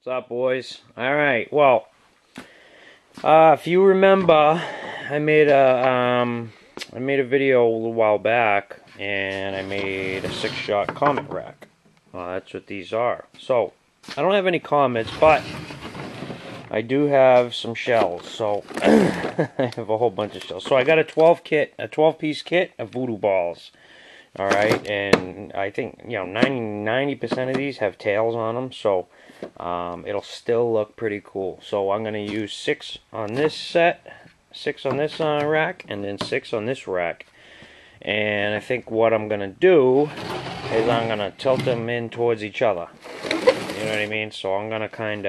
What's up, boys? Alright, well, if you remember, I made a video a little while back, and I made a 6-shot Comet rack. Well, that's what these are. So, I don't have any Comets, but I do have some shells. So, I have a whole bunch of shells. So, I got a 12-piece kit of voodoo balls. Alright, and I think, 90% of these have tails on them, so it'll still look pretty cool. So I'm going to use 6 on this set, 6 on this rack, and then 6 on this rack. And I think what I'm going to do is I'm going to tilt them in towards each other. You know what I mean? So I'm going to I'm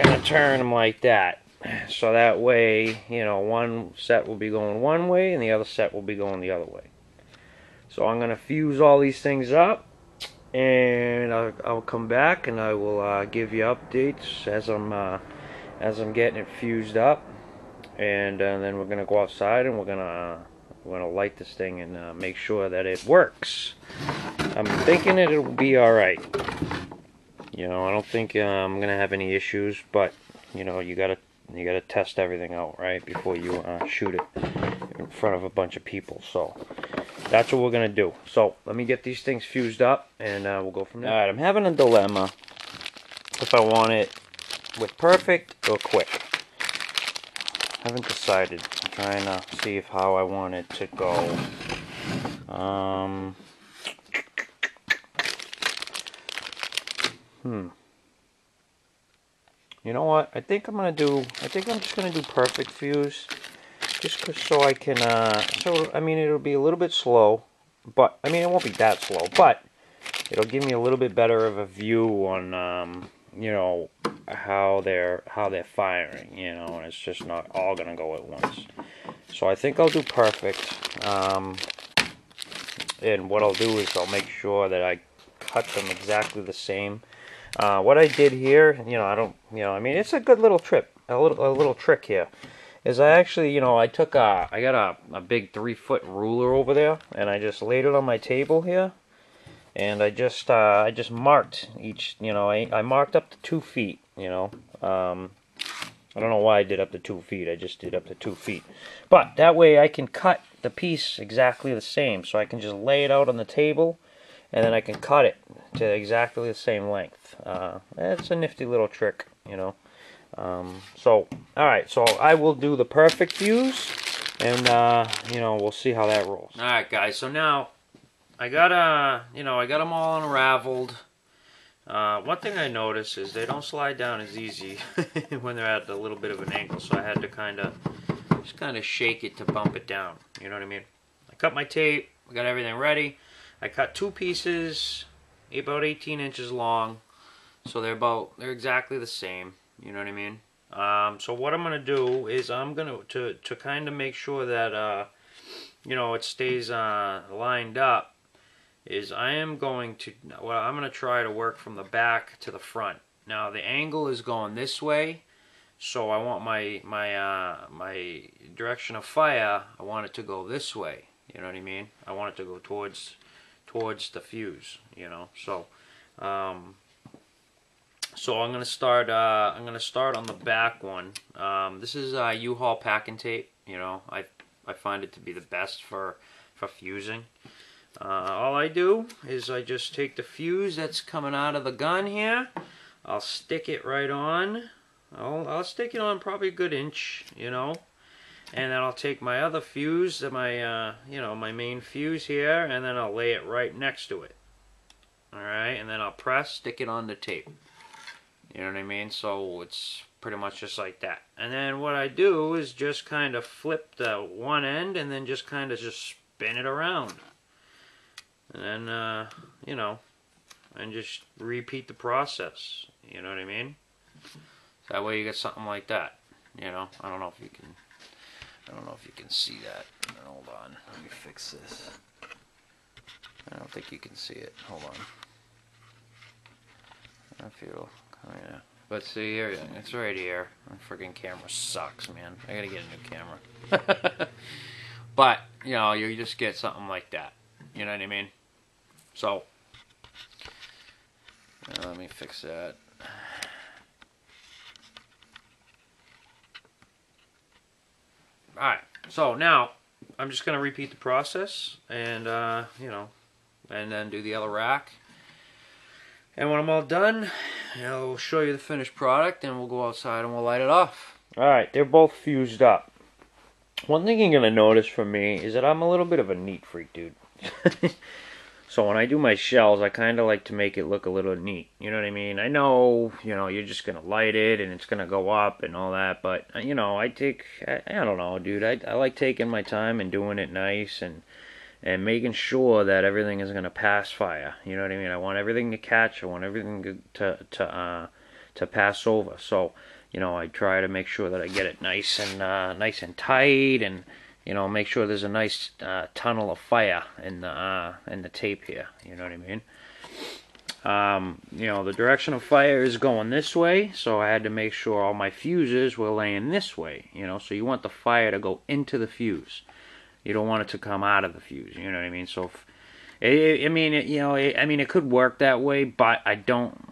going to turn them like that. So that way, one set will be going one way and the other set will be going the other way. So I'm going to fuse all these things up, and I'll come back and I will give you updates as I'm getting it fused up, and then we're going to go outside and we're going to light this thing and make sure that it works. I'm thinking it'll be all right. I don't think I'm going to have any issues, but you gotta test everything out, right, before you shoot it in front of a bunch of people. So that's what we're gonna do. So let me get these things fused up, and we'll go from there. All right, I'm having a dilemma if I want it with perfect or quick. I haven't decided. I'm trying to see how I want it to go. You know what? I think I'm just gonna do perfect fuse, just so I can. It'll be a little bit slow, but it won't be that slow, but it'll give me a little bit better of a view on, how they're firing. And it's just not all gonna go at once. So I think I'll do perfect. And what I'll do is I'll make sure that I cut them exactly the same. What I did here, it's a good little trick. A little trick here is I actually, I got a big 3-foot ruler over there, and I just laid it on my table here, and I just marked each. I marked up to 2 feet. I don't know why I did up to 2 feet. I just did up to 2 feet, but that way I can cut the piece exactly the same. So I can just lay it out on the table, and then I can cut it to exactly the same length. It's a nifty little trick, So, alright, so I will do the perfect fuse, and, we'll see how that rolls. Alright, guys, so now, I got them all unraveled. One thing I noticed is they don't slide down as easy when they're at a little bit of an angle, so I had to just kind of shake it to bump it down, you know what I mean? I cut my tape, I got everything ready. I cut 2 pieces, about 18 inches long, so they're exactly the same, you know what I mean? So what I'm going to do is I'm going to kind of make sure that, it stays lined up, is I'm going to try to work from the back to the front. Now the angle is going this way, so I want my direction of fire, I want it to go this way, you know what I mean? I want it to go towards the fuse, So, so I'm gonna start on the back one. This is U-Haul packing tape. I find it to be the best for fusing. All I do is I just take the fuse that's coming out of the gun here. I'll stick it right on. I'll stick it on probably a good inch, And then I'll take my other fuse, my main fuse here, and then I'll lay it right next to it. Alright, and then I'll stick it on the tape. You know what I mean? So it's pretty much just like that. And then what I do is just kind of flip the one end and then just kind of spin it around. And then, and just repeat the process. You know what I mean? So that way you get something like that. I don't know if you can see that. Hold on. Let me fix this. I don't think you can see it. Hold on. I feel kind of... But see here, it's right here. My freaking camera sucks, man. I gotta get a new camera. But, you just get something like that. You know what I mean? So, let me fix that. Alright, so now I'm just going to repeat the process and, you know, and then do the other rack. And when I'm all done, I'll show you the finished product and we'll go outside and we'll light it off. Alright, they're both fused up. One thing you're going to notice from me is that I'm a little bit of a neat freak, dude. So when I do my shells, I kind of like to make it look a little neat. You know what I mean? I know, you know, you're just going to light it and it's going to go up and all that. But, you know, I don't know, dude. I like taking my time and doing it nice and making sure that everything is going to pass fire. You know what I mean? I want everything to catch. I want everything to pass over. So, you know, I try to make sure that I get it nice and tight, and you know, make sure there's a nice tunnel of fire in the tape here. You know what I mean? You know, the direction of fire is going this way, so I had to make sure all my fuses were laying this way. You know, so you want the fire to go into the fuse. You don't want it to come out of the fuse. You know what I mean? So, I mean, it could work that way, but I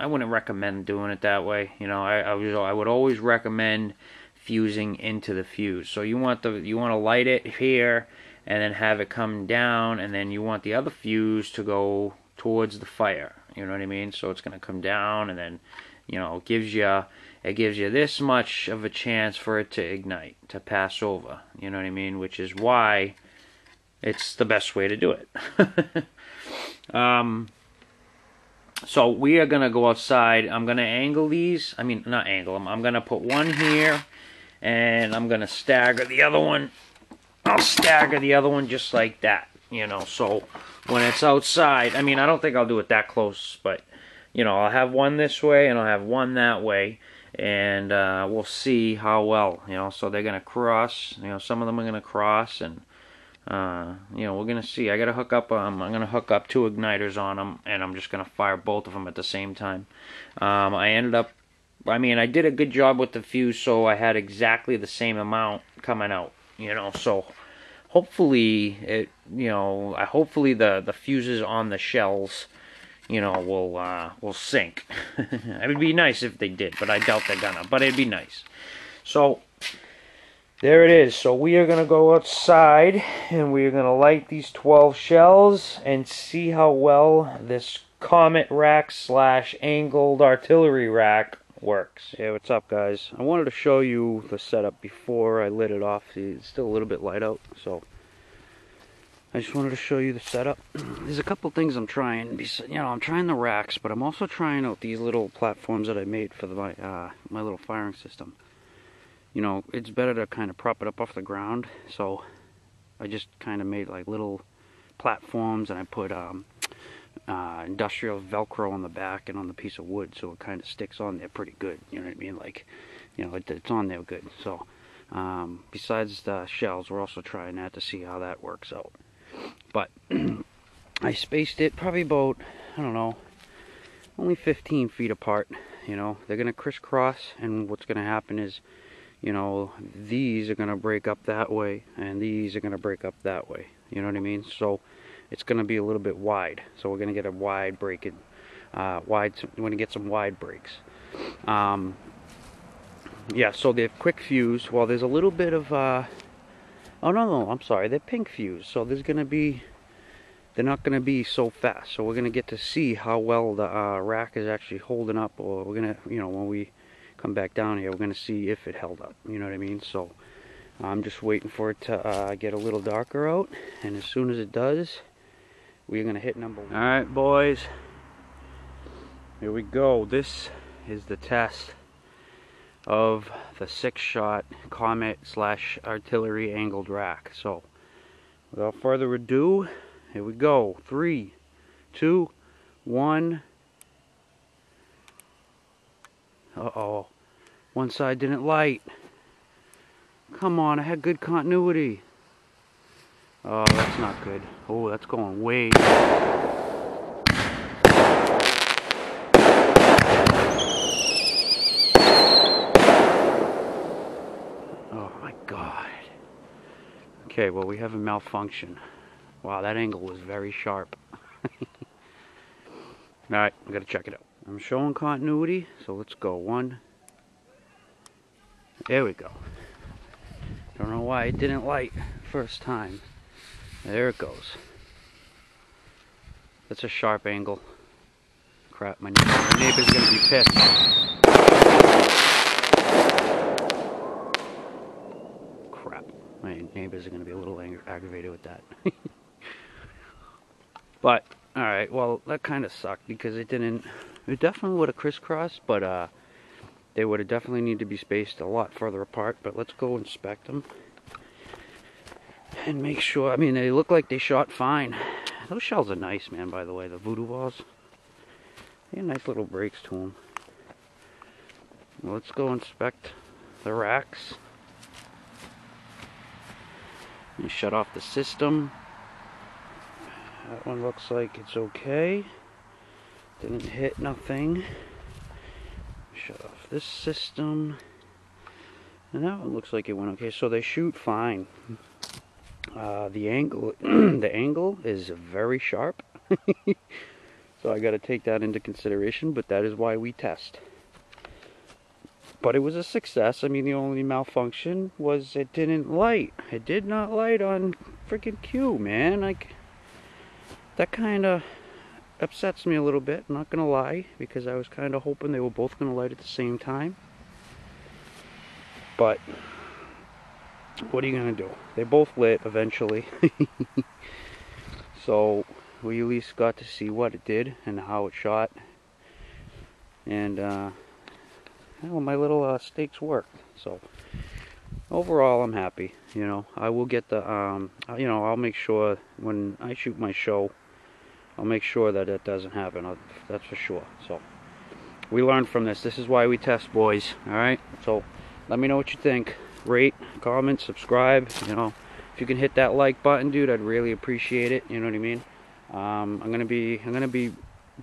wouldn't recommend doing it that way. You know, I would always recommend fusing into the fuse. So you want to light it here and then have it come down, and then you want the other fuse to go towards the fire. You know what I mean? So it's going to come down, and then, you know, it gives you this much of a chance for it to ignite, to pass over. You know what I mean? Which is why it's the best way to do it. So we are going to go outside. I'm going to angle these. I mean, not angle them. I'm going to put one here, and I'm going to stagger the other one. I'll stagger the other one just like that, you know. So when it's outside, I mean, I don't think I'll do it that close, but, you know, I'll have one this way, and I'll have one that way. And we'll see how well, you know. So they're going to cross. You know, some of them are going to cross, and you know, we're gonna see. I gotta hook up. I'm gonna hook up 2 igniters on them, and I'm just gonna fire both of them at the same time. I mean, I did a good job with the fuse, so I had exactly the same amount coming out. You know, so hopefully hopefully the fuses on the shells, you know, will sync. It would be nice if they did, but I doubt they're gonna. But it'd be nice. So there it is. So we are going to go outside and we are going to light these 12 shells and see how well this Comet rack / angled artillery rack works. Hey, what's up, guys? I wanted to show you the setup before I lit it off. See, it's still a little bit light out, so I just wanted to show you the setup. There's a couple things I'm trying. You know, I'm trying the racks, but I'm also trying out these little platforms that I made for my little firing system. You know, it's better to kind of prop it up off the ground, so I just kind of made like little platforms, and I put industrial Velcro on the back and on the piece of wood, so it kind of sticks on there pretty good. You know what I mean? Like, you know, it's on there good. So besides the shells, we're also trying that to see how that works out. But I spaced it probably about, I don't know, only 15 feet apart. You know, they're gonna crisscross, and what's gonna happen is, you know, these are going to break up that way, and these are going to break up that way. You know what I mean? So it's going to be a little bit wide. So we're going to get a wide break-in. We're going to get some wide breaks. Yeah, so they're quick fuse. Well, there's a little bit of... oh, no, I'm sorry. They're pink fuse. So there's going to be... They're not going to be so fast. So we're going to get to see how well the rack is actually holding up. Or we're going to, you know, when we come back down here, we're going to see if it held up. You know what I mean? So I'm just waiting for it to get a little darker out, and as soon as it does, we're going to hit number 1. Alright, boys, here we go. This is the test of the 6-shot Comet / artillery angled rack. So without further ado, here we go. 3, 2, 1. Uh-oh. One side didn't light. Come on, I had good continuity. Oh, that's not good. Oh, that's going way. Oh my God. Okay, well, we have a malfunction. Wow, that angle was very sharp. Alright, we gotta check it out. I'm showing continuity, so let's go. 1. There we go. Don't know why it didn't light first time. There it goes. That's a sharp angle. Crap, my neighbor's gonna be pissed. Crap, my neighbors are gonna be a little aggravated with that. But, alright, well, that kind of sucked because it definitely would have crisscrossed, but they would have definitely need to be spaced a lot further apart. But let's go inspect them and make sure. I mean, they look like they shot fine. Those shells are nice, man, by the way, the voodoo balls. They have nice little breaks to them. Well, let's go inspect the racks. And shut off the system. That one looks like it's okay. Didn't hit nothing. Shut off this system. And that one looks like it went okay. So they shoot fine. The angle the angle is very sharp. So I got to take that into consideration, but that is why we test. But it was a success. I mean, the only malfunction was it didn't light. It did not light on freaking cue, man. Like, that kind of upsets me a little bit, I'm not gonna lie, because I was kind of hoping they were both gonna light at the same time. But what are you gonna do? They both lit eventually. So we at least got to see what it did and how it shot. And well, my little stakes worked. So overall, I'm happy. You know, I will get the you know, I'll make sure when I shoot my show, I'll make sure that it doesn't happen. That's for sure. So we learned from this. This is why we test, boys. All right. So let me know what you think. Rate, comment, subscribe. You know, if you can hit that like button, dude, I'd really appreciate it. You know what I mean? I'm gonna be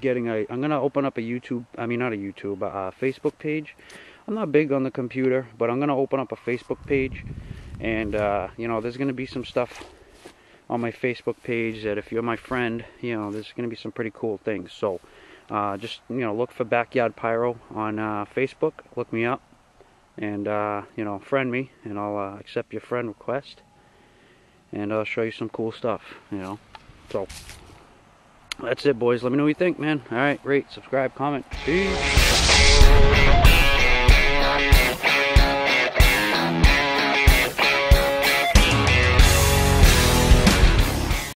getting I'm gonna open up a YouTube. I mean, not a YouTube, but a Facebook page. I'm not big on the computer, but I'm gonna open up a Facebook page, and you know, there's gonna be some stuff on my Facebook page that if you're my friend, you know, there's gonna be some pretty cool things. So just, you know, look for Backyard Pyro on Facebook. Look me up, and you know, friend me, and I'll accept your friend request, and I'll show you some cool stuff. You know, so that's it, boys. Let me know what you think, man. All right, rate, subscribe, comment. Peace.